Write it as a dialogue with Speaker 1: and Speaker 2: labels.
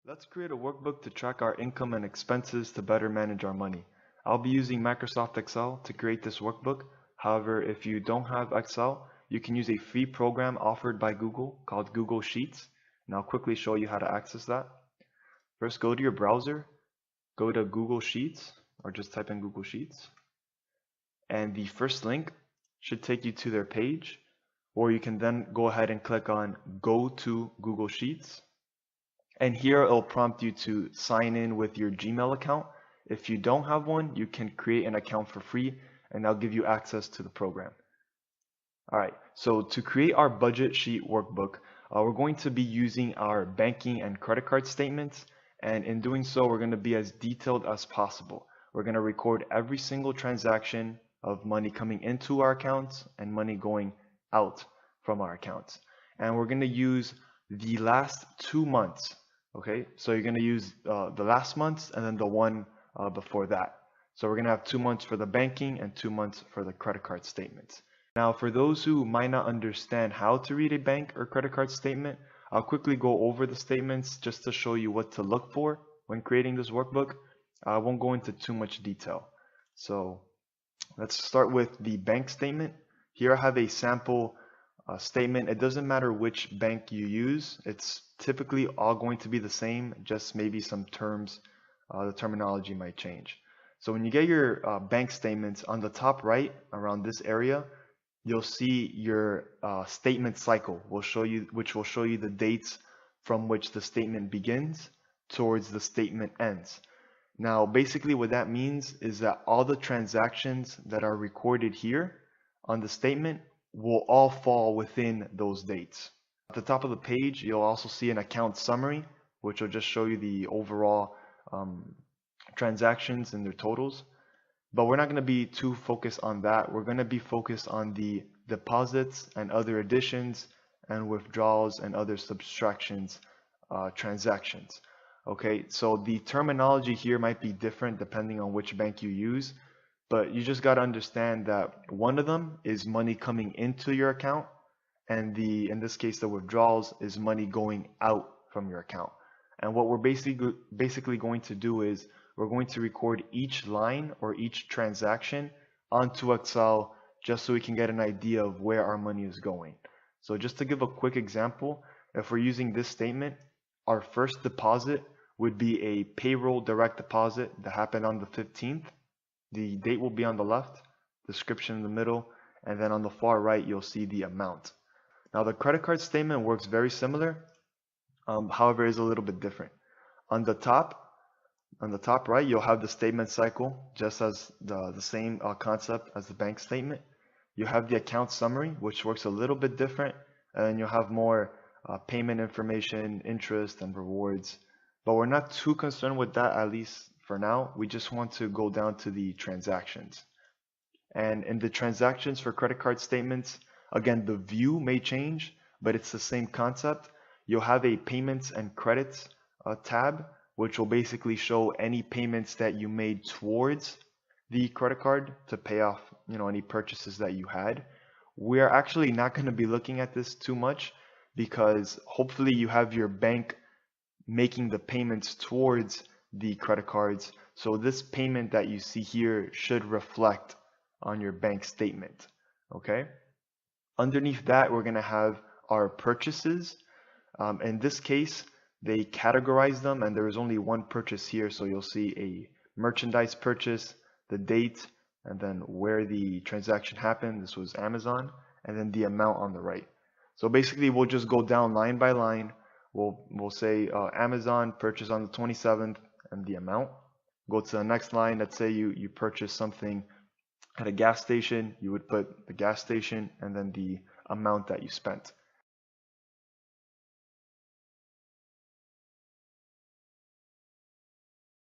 Speaker 1: Let's create a workbook to track our income and expenses to better manage our money. I'll be using Microsoft Excel to create this workbook. However, if you don't have Excel, you can use a free program offered by Google called Google Sheets, and I'll quickly show you how to access that. First, go to your browser, go to Google Sheets, or just type in Google Sheets, and the first link should take you to their page, or you can then go ahead and click on Go to Google Sheets. And here it'll prompt you to sign in with your Gmail account. If you don't have one, you can create an account for free and that'll give you access to the program. Alright, so to create our budget sheet workbook, we're going to be using our banking and credit card statements, and in doing so, we're going to be as detailed as possible. We're going to record every single transaction of money coming into our accounts and money going out from our accounts. And we're going to use the last 2 months. Okay, so you're going to use the last months and then the one before that. So we're going to have 2 months for the banking and 2 months for the credit card statements. Now, for those who might not understand how to read a bank or credit card statement, I'll quickly go over the statements just to show you what to look for when creating this workbook. I won't go into too much detail. So let's start with the bank statement. Here I have a sample statement. It doesn't matter which bank you use. It's typically all going to be the same, just maybe some terms, the terminology might change. So when you get your bank statements, on the top right around this area, you'll see your statement cycle which will show you the dates from which the statement begins towards the statement ends. Now basically what that means is that all the transactions that are recorded here on the statement will all fall within those dates. At the top of the page, you'll also see an account summary, which will just show you the overall transactions and their totals. But we're not going to be too focused on that. We're going to be focused on the deposits and other additions and withdrawals and other subtractions transactions. Okay, so the terminology here might be different depending on which bank you use, but you just got to understand that one of them is money coming into your account, and in this case the withdrawals is money going out from your account. And what we're basically going to do is we're going to record each line or each transaction onto Excel just so we can get an idea of where our money is going. So just to give a quick example, if we're using this statement, our first deposit would be a payroll direct deposit that happened on the 15th. The date will be on the left, description in the middle, and then on the far right you'll see the amount. Now the credit card statement works very similar, however is a little bit different. On the top right, you'll have the statement cycle, just as the same concept as the bank statement. You have the account summary, which works a little bit different, and you'll have more payment information, interest, and rewards. But we're not too concerned with that, at least for now. We just want to go down to the transactions. And in the transactions for credit card statements, again, the view may change, but it's the same concept. You'll have a payments and credits tab, which will basically show any payments that you made towards the credit card to pay off, any purchases that you had. We're actually not going to be looking at this too much because hopefully you have your bank making the payments towards the credit cards. So this payment that you see here should reflect on your bank statement. Okay. Underneath that, we're going to have our purchases. In this case, they categorize them and there is only one purchase here. So you'll see a merchandise purchase, the date, and then where the transaction happened. This was Amazon, and then the amount on the right. So basically we'll just go down line by line. We'll say Amazon purchase on the 27th and the amount. Go to the next line. Let's say you purchase something at a gas station. You would put the gas station and then the amount that you spent.